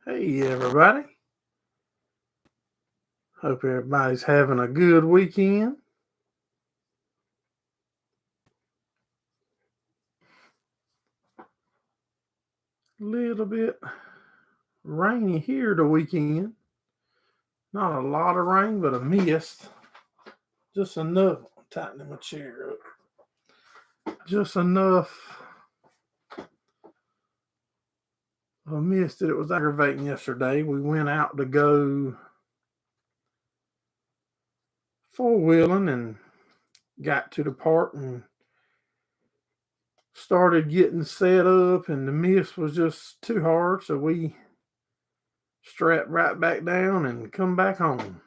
Hey, everybody. Hope everybody's having a good weekend. A little bit rainy here the weekend. Not a lot of rain, but a mist. Just enough. I'm tightening my chair up. Just enough of a mist that it was aggravating yesterday. We went out to go four-wheeling and got to the park and started getting set up, and the mist was just too hard, so we strapped right back down and come back home.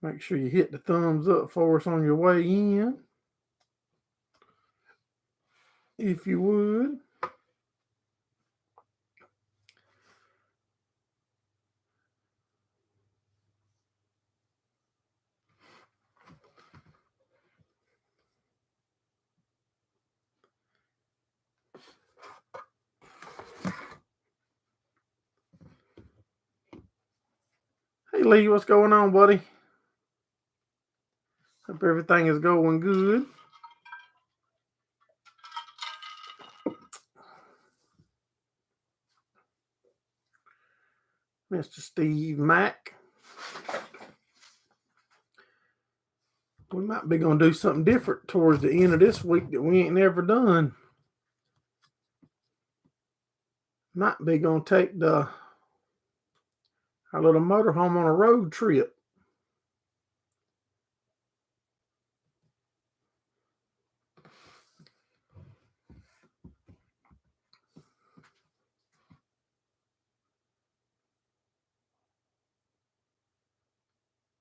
Make sure you hit the thumbs up for us on your way in, if you would. Hey Lee, what's going on, buddy? Hope everything is going good. Mr. Steve Mack. We might be going to do something different towards the end of this week that we ain't never done. Might be going to take our little motorhome on a road trip.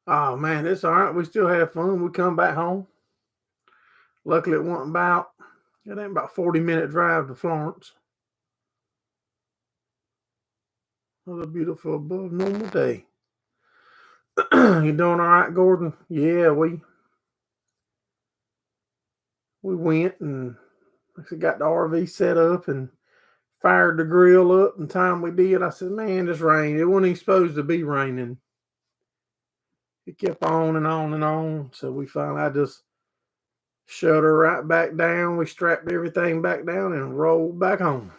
Oh man, it's all right. We still have fun. We come back home. Luckily, it ain't about 40-minute drive to Florence. Another beautiful above normal day. You doing all right, Gordon? Yeah, we went and got the RV set up and fired the grill up. And the time we did, I said, "Man, this rain. It wasn't even supposed to be raining." It kept on and on and on. So I just shut her right back down. We strapped everything back down and rolled back home.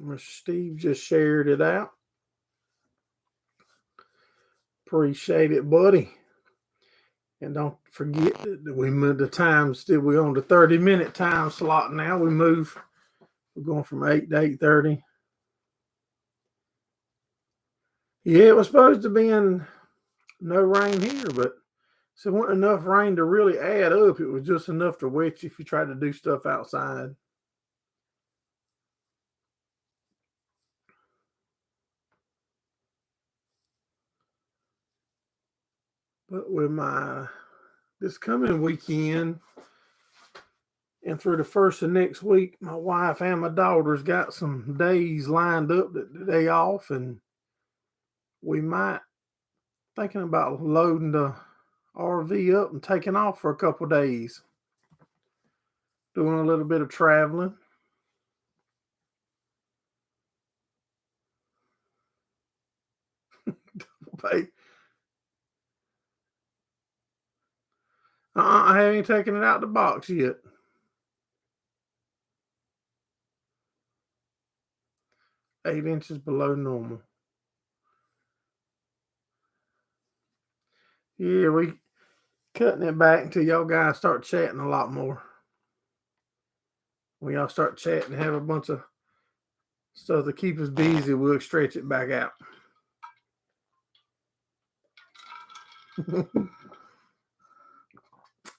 Mr. Steve just shared it out. Appreciate it, buddy. And don't forget that we moved the time. Still, we're on the 30-minute time slot now. We're going from 8 to 8:30. Yeah, it was supposed to be no rain here, but so it wasn't enough rain to really add up. It was just enough to wet you if you tried to do stuff outside. But with this coming weekend and through the first of next week, my wife and my daughter's got some days lined up that the day off, and we might thinking about loading the RV up and taking off for a couple days, doing a little bit of traveling. I haven't taken it out the box yet. 8 inches below normal. Yeah, we cutting it back until y'all guys start chatting a lot more. When y'all start chatting and have a bunch of stuff to keep us busy, we'll stretch it back out.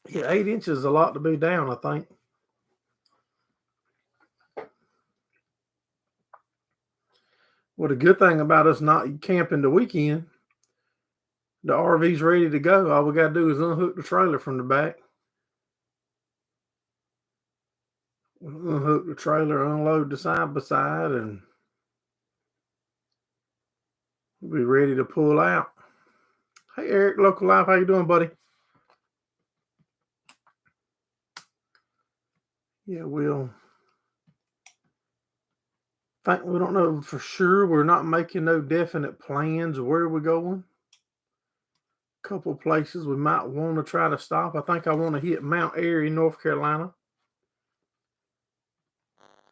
Yeah, 8 inches is a lot to be down, I think. Well, the good thing about us not camping the weekend, the RV's ready to go. All we got to do is unhook the trailer from the back. We'll unhook the trailer, unload the side by side, and We'll be ready to pull out. Hey, Eric, Local Life, how you doing, buddy? Yeah, we'll think we don't know for sure. We're not making no definite plans of where we're going. A couple places we might want to try to stop. I think I want to hit Mount Airy, North Carolina,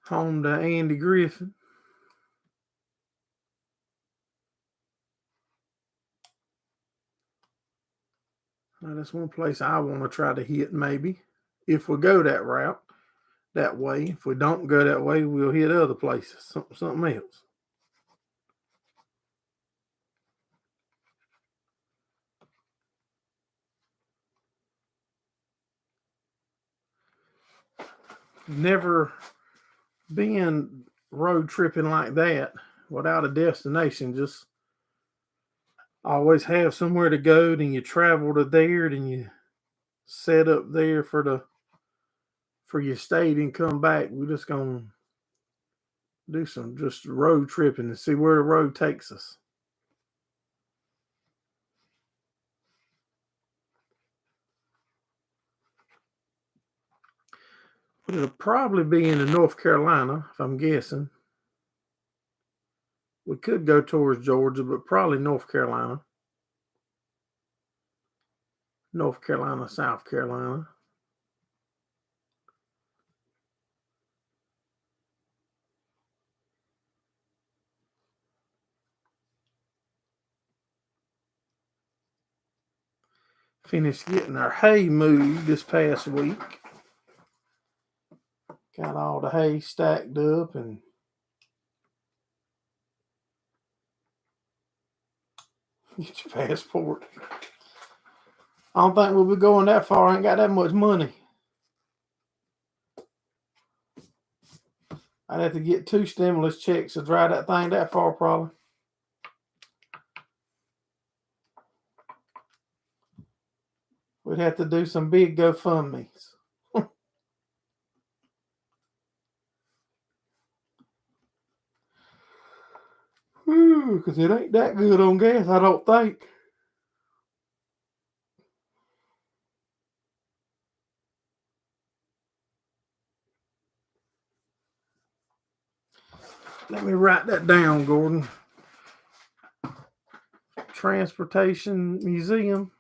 home to Andy Griffin. Now, that's one place I want to try to hit, maybe, if we go that route, that way. If we don't go that way, we'll hit other places, something else. Never been road tripping like that without a destination. Just always have somewhere to go. Then you travel to there. Then you set up there for your stay. Then come back. We're just gonna do some just road tripping and see where the road takes us. But it'll probably be in North Carolina, if I'm guessing. We could go towards Georgia, but probably North Carolina. North Carolina, South Carolina. Finished getting our hay moved this past week. Got all the hay stacked up and get your passport. I don't think we'll be going that far. I ain't got that much money. I'd have to get 2 stimulus checks to drive that thing that far, probably. We'd have to do some big GoFundMes. Because it ain't that good on gas, I don't think. Let me write that down, Gordon. Transportation Museum.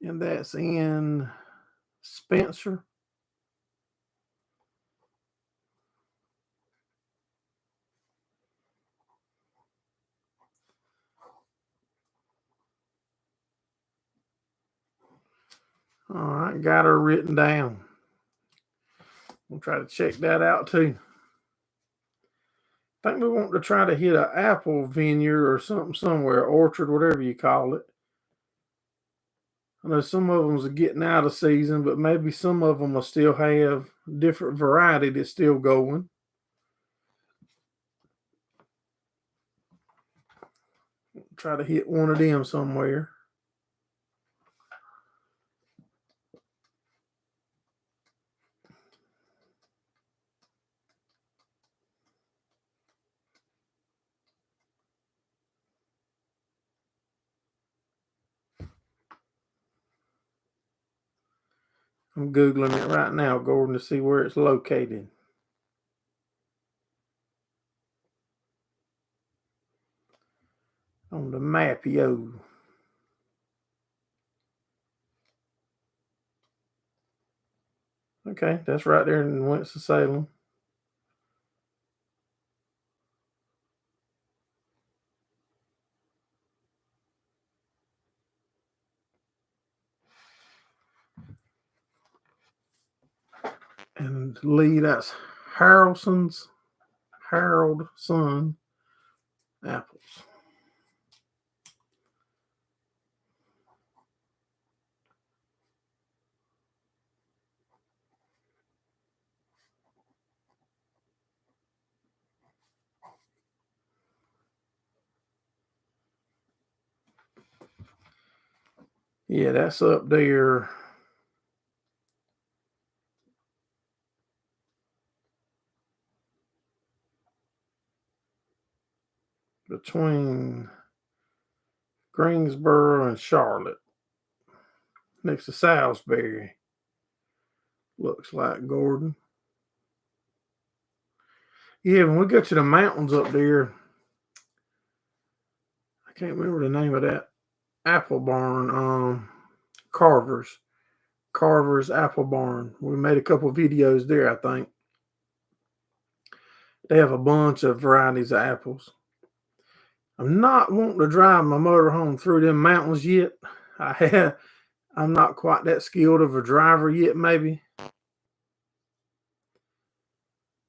And that's in Spencer. All right, got her written down. We'll try to check that out too. I think we want to try to hit an apple vineyard or something somewhere, orchard, whatever you call it. I know some of them are getting out of season, but maybe some of them will still have different variety that's still going. Try to hit one of them somewhere. I'm Googling it right now, Gordon, to see where it's located. On the map, yo. Okay, that's right there in Winston-Salem. And Lee, that's Harrelson's Harold Son apples. Yeah, that's up there between Greensboro and Charlotte, next to Salisbury. Looks like Gordon. Yeah, when we go to the mountains up there, I can't remember the name of that apple barn. Carver's Apple Barn. We made a couple videos there, I think. They have a bunch of varieties of apples. I'm not wanting to drive my motorhome through them mountains yet. I'm not quite that skilled of a driver yet, maybe.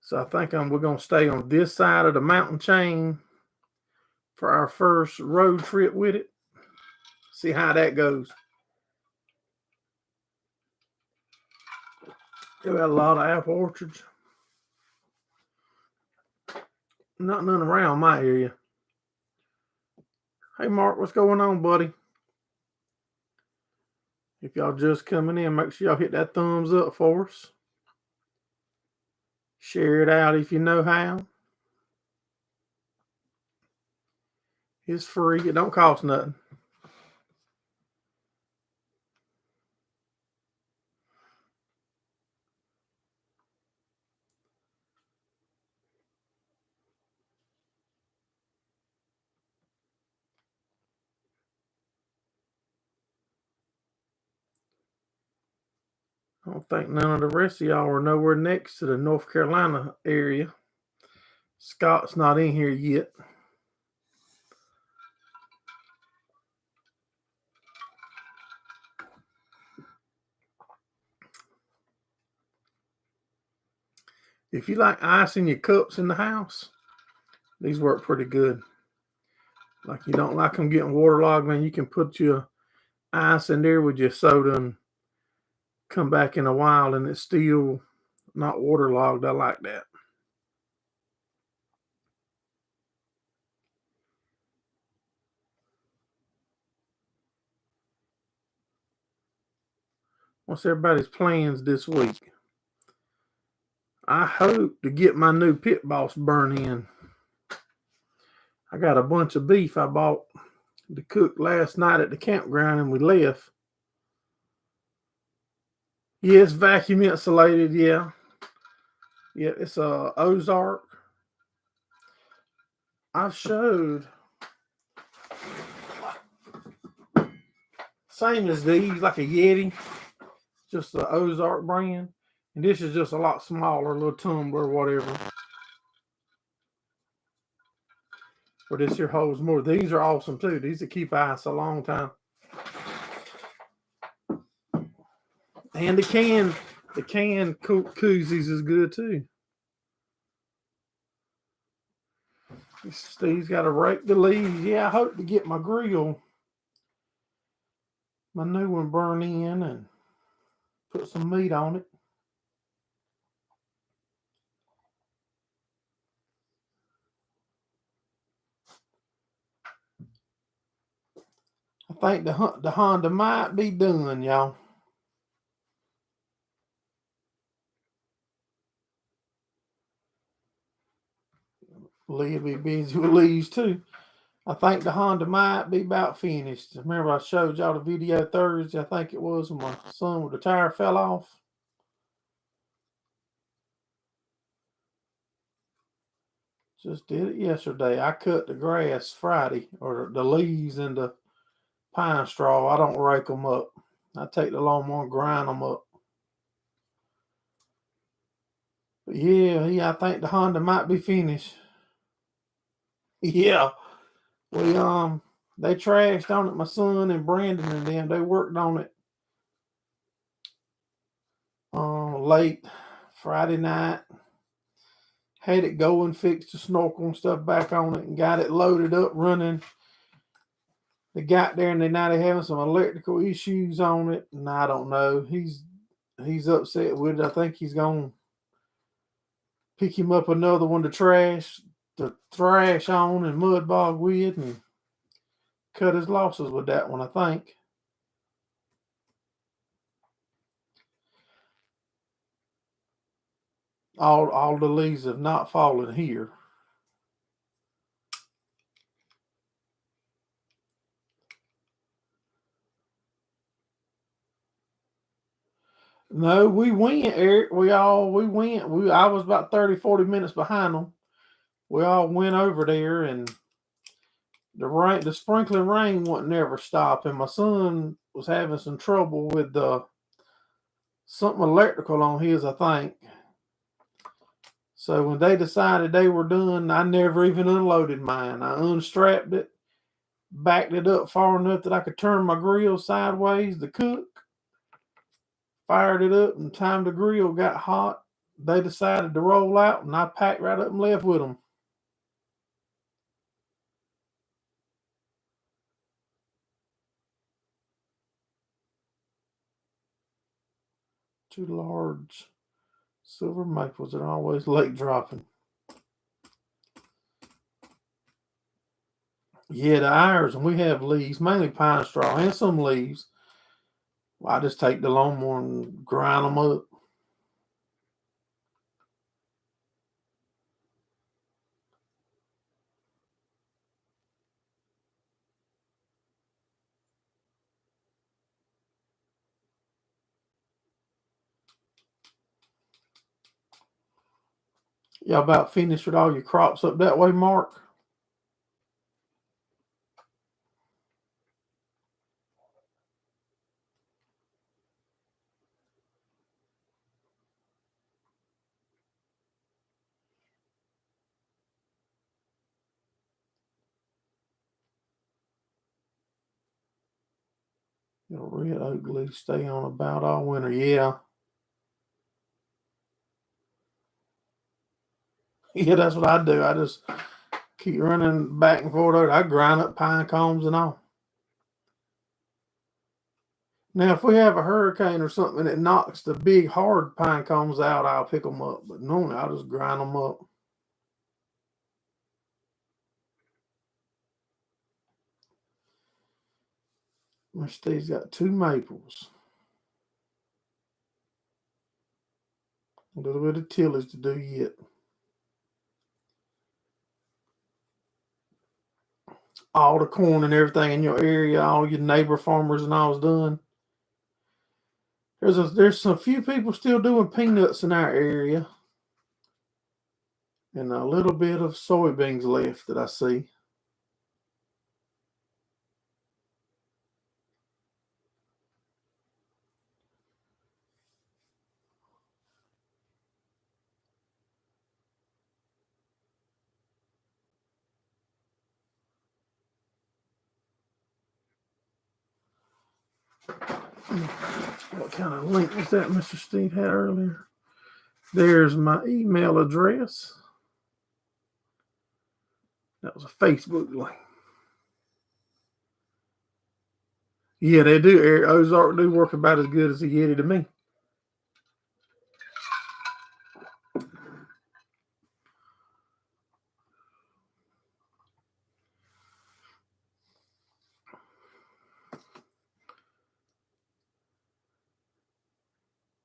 So I think we're going to stay on this side of the mountain chain for our first road trip with it. See how that goes. They got a lot of apple orchards. Not none around my area. Hey, Mark, what's going on, buddy? If y'all just coming in, make sure y'all hit that thumbs up for us. Share it out if you know how. It's free. It don't cost nothing. I don't think none of the rest of y'all are nowhere next to the North Carolina area. Scott's not in here yet. If you like ice in your cups in the house, these work pretty good. Like you don't like them getting waterlogged, man, you can put your ice in there with your soda and come back in a while and it's still not waterlogged. I like that. What's everybody's plans this week? I hope to get my new Pit Boss burn in. I got a bunch of beef I bought to cook last night at the campground and we left. Yeah, it's vacuum insulated, yeah. Yeah, it's a Ozark. I've showed same as these, like a Yeti, just the Ozark brand. And this is just a lot smaller, a little tumbler, whatever. But this here holds more. These are awesome too. These that keep ice a long time. And the can koozies is good too. Steve's got to rake the leaves. Yeah, I hope to get my grill, my new one, burn in and put some meat on it. I think the Honda might be done, y'all. Lee will be busy with leaves too. I think the Honda might be about finished. Remember I showed y'all the video Thursday, I think it was, when my son with the tire fell off. Just did it yesterday. I cut the grass Friday, or the leaves and the pine straw. I don't rake them up. I take the lawnmower and grind them up. But yeah, I think the Honda might be finished. Yeah. We they trashed on it, my son and Brandon and them. They worked on it late Friday night. Had it going, fixed the snorkel and stuff back on it, and got it loaded up, running. They got there and now they're having some electrical issues on it, and I don't know. He's upset with it. I think he's gonna pick him up another one to thrash on and mud bog with, and cut his losses with that one, I think. All the leaves have not fallen here. No, we went, Eric. We went. I was about 30, 40 minutes behind them. We all went over there, and the sprinkling rain wouldn't never stop, and my son was having some trouble with something electrical on his, I think. So when they decided they were done, I never even unloaded mine. I unstrapped it, backed it up far enough that I could turn my grill sideways to cook, fired it up, and time the grill got hot, they decided to roll out, and I packed right up and left with them. Two large silver maples that are always late dropping. Yeah, the iron, and we have leaves, mainly pine straw and some leaves. I just take the lawnmower and grind them up. Y'all about finished with all your crops up that way, Mark? Red oak leaves stay on about all winter. Yeah. Yeah, that's what I do. I just keep running back and forth. I grind up pine cones and all. Now, if we have a hurricane or something that knocks the big hard pine cones out, I'll pick them up. But normally, I'll just grind them up. Miss Steve's got two maples. A little bit of tillage to do yet. All the corn and everything in your area, all your neighbor farmers and all is done. There's some few people still doing peanuts in our area, and a little bit of soybeans left that I see. What kind of link was that Mr. Steve had earlier? There's my email address. That was a Facebook link. Yeah, they do. Eric Ozark do work about as good as a Yeti to me.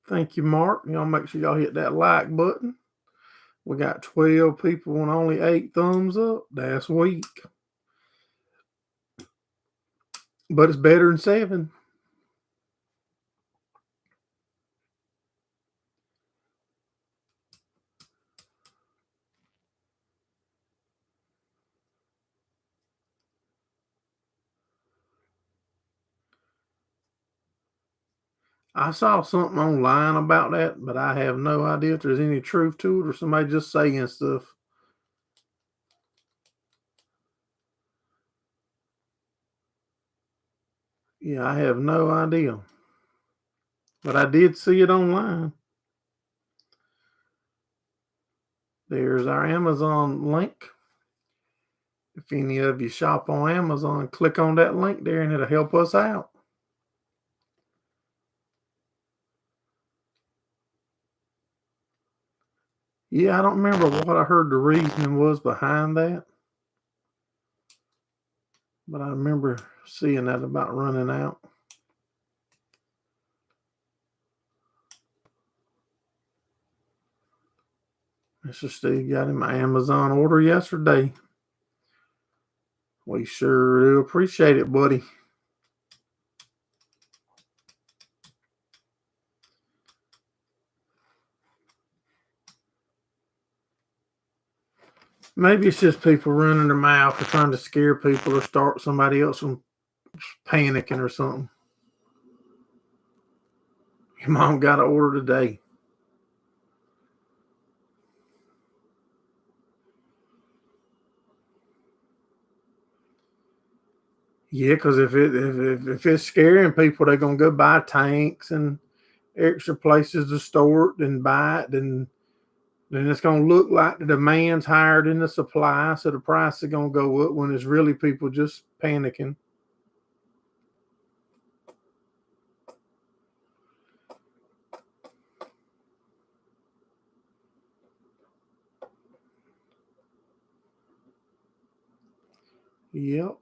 Thank you, Mark. Y'all make sure y'all hit that like button. We got 12 people and only 8 thumbs up. That's weak. But it's better than 7. I saw something online about that, but I have no idea if there's any truth to it or somebody just saying stuff. Yeah, I have no idea. But I did see it online. There's our Amazon link. If any of you shop on Amazon, click on that link there and it'll help us out. Yeah, I don't remember what I heard the reasoning was behind that. But I remember seeing that about running out. Mr. Steve got him an Amazon order yesterday. We sure do appreciate it, buddy. Maybe it's just people running their mouth or trying to scare people or start somebody else from panicking or something. Your mom got an order today. Yeah, because if it's scaring people, they're gonna go buy tanks and extra places to store it and buy it, and then it's gonna look like the demand's higher than the supply, so the price is gonna go up when it's really people just panicking. Yep.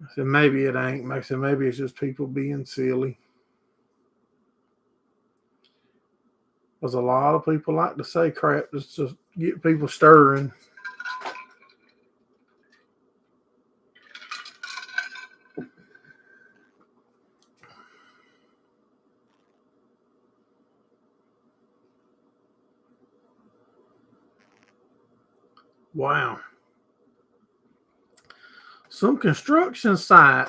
I said maybe it ain't. I said maybe it's just people being silly. Because a lot of people like to say crap just to get people stirring. Wow. Some construction site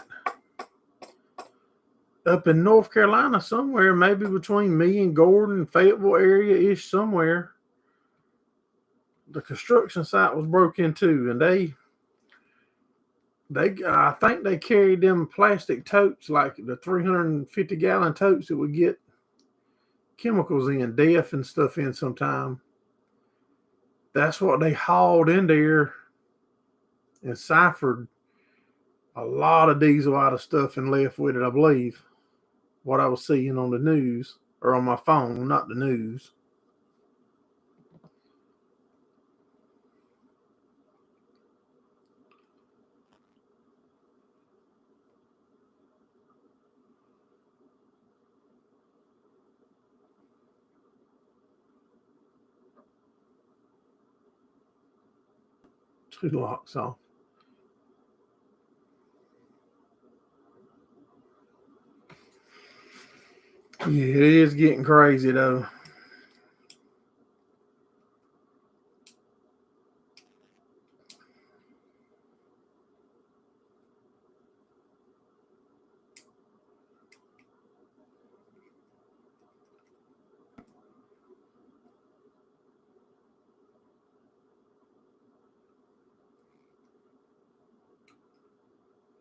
up in North Carolina somewhere, maybe between me and Gordon, Fayetteville area ish somewhere. The construction site was broke into, and they I think they carried them plastic totes, like the 350-gallon totes that would get chemicals in, death and stuff in sometime. That's what they hauled in there and ciphered a lot of diesel out of stuff and left with it, I believe. What I was seeing on the news or on my phone, not the news. Two locks off. Yeah, it is getting crazy though.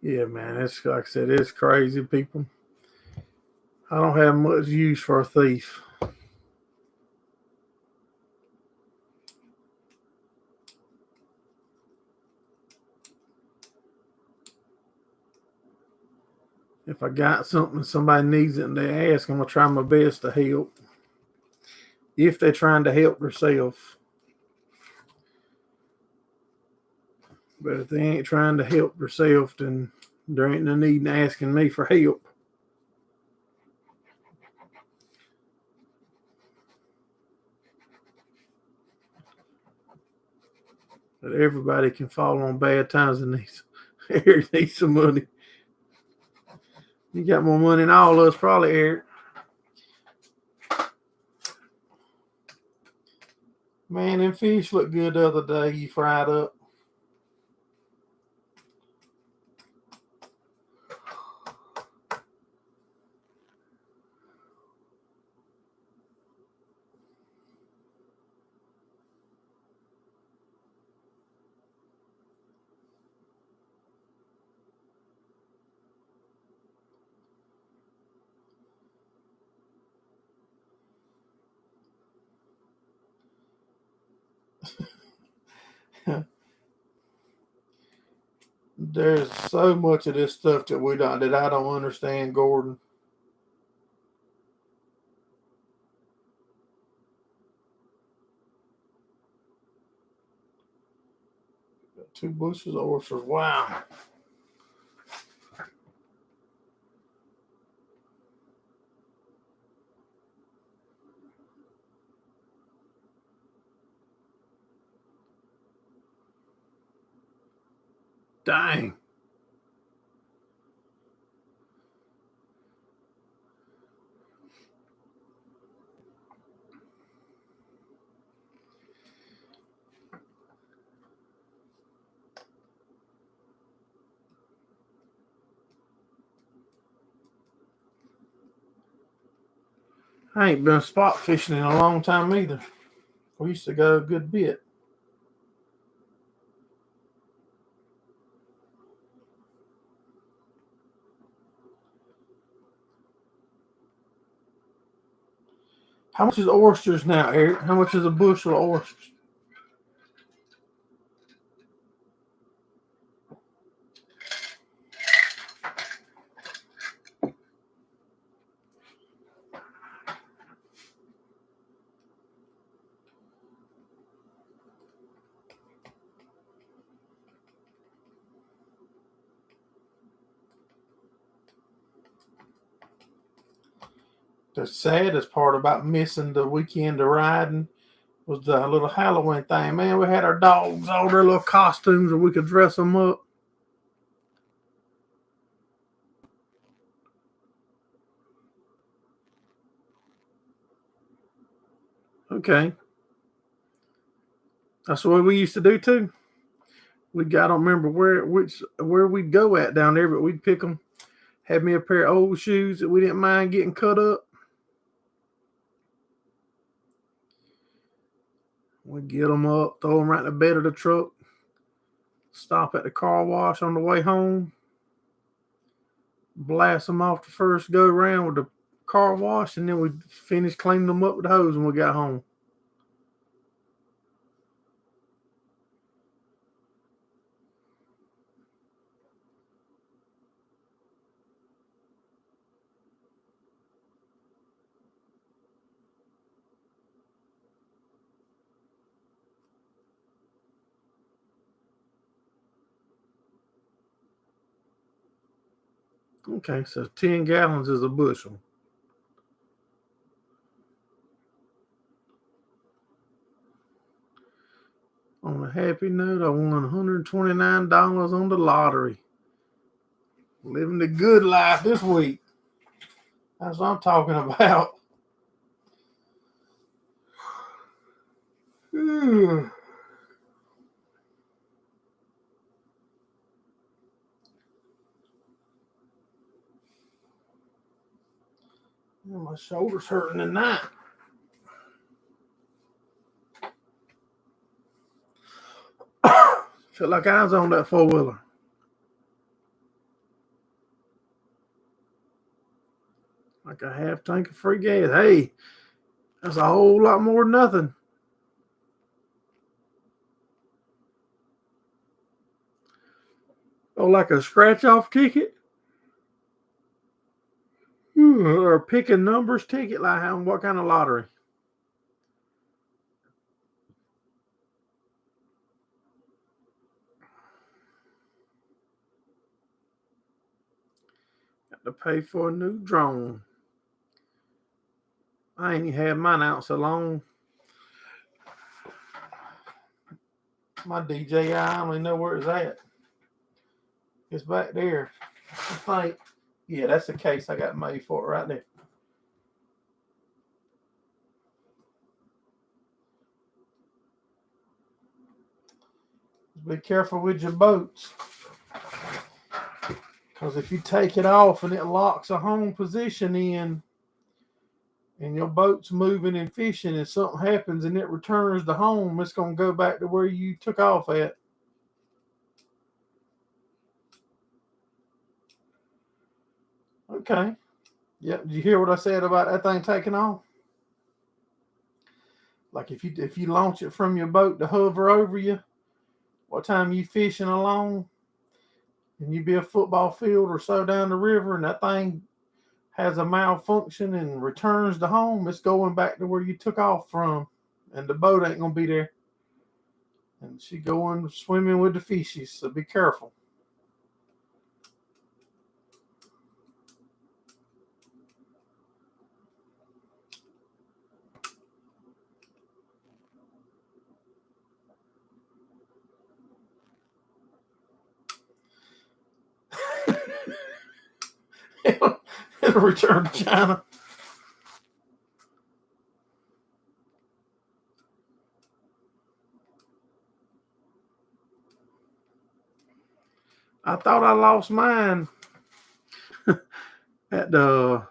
Yeah, man, it's like I said, it's crazy, people. I don't have much use for a thief. If I got something somebody needs it and they ask, I'm gonna try my best to help. If they're trying to help themselves. But if they ain't trying to help themselves, then there ain't no need in asking me for help. But everybody can fall on bad times and needs some money. You got more money than all of us, probably, Eric. Man, them fish looked good the other day. You fried up. There's so much of this stuff that I don't understand, Gordon. Got 2 bushels of oysters. Wow. Dang. I ain't been spot fishing in a long time either. We used to go a good bit. How much is oysters now, Eric? How much is a bushel of oysters? The saddest part about missing the weekend of riding was the little Halloween thing. Man, we had our dogs, all their little costumes, and we could dress them up. Okay. That's the way we used to do too. I don't remember where we'd go at down there, but we'd pick them. Had me a pair of old shoes that we didn't mind getting cut up. We'd get them up, throw them right in the bed of the truck, stop at the car wash on the way home, blast them off the first go round with the car wash, and then we'd finish cleaning them up with the hose when we got home. Okay, so 10 gallons is a bushel. On a happy note, I won $129 on the lottery. Living the good life this week. That's what I'm talking about. My shoulder's hurting tonight. Feel like I was on that four-wheeler. Like a half tank of free gas. Hey, that's a whole lot more than nothing. Oh, like a scratch-off ticket? Or a picking numbers ticket? Like what kind of lottery? Got to pay for a new drone. I ain't had mine out so long. My DJI, I only know where it's at. It's back there. I think. Yeah, that's the case I got made for it right there. Be careful with your boats. Because if you take it off and it locks a home position in, and your boat's moving and fishing, and something happens and it returns to home, it's going to go back to where you took off at. Okay. Yep. Did you hear what I said about that thing taking off? Like if you launch it from your boat to hover over you, what time you fishing along, and you be a football field or so down the river, and that thing has a malfunction and returns to home, it's going back to where you took off from, and the boat ain't gonna be there. And she going swimming with the fishies, so be careful. It'll return to China. I thought I lost mine at the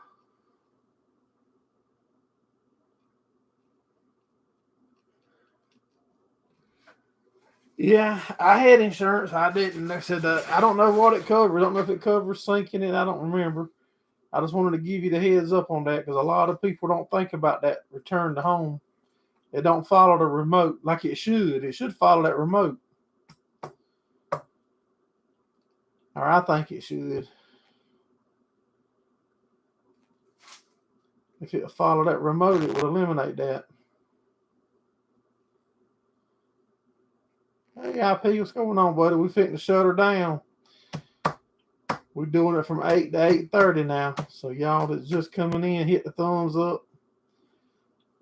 Yeah, I had insurance. I didn't. They said I don't know what it covers. I don't know if it covers sinking it. I don't remember. I just wanted to give you the heads up on that because a lot of people don't think about that return to home. It don't follow the remote like it should. It should follow that remote, or I think it should. If it followed that remote, it would eliminate that. Hey, IP, what's going on, buddy? We fitting to shut her down. We're doing it from 8 to 8:30 now. So y'all that's just coming in, hit the thumbs up.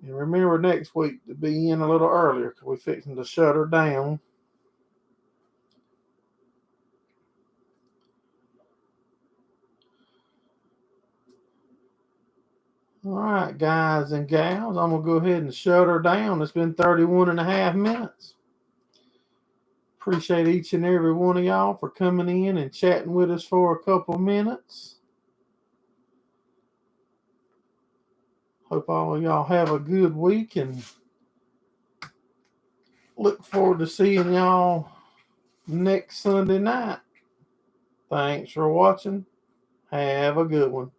And remember next week to be in a little earlier because we're fixing to shut her down. All right, guys and gals, I'm going to go ahead and shut her down. It's been 31 and a half minutes. Appreciate each and every one of y'all for coming in and chatting with us for a couple minutes. Hope all of y'all have a good week and look forward to seeing y'all next Sunday night. Thanks for watching. Have a good one.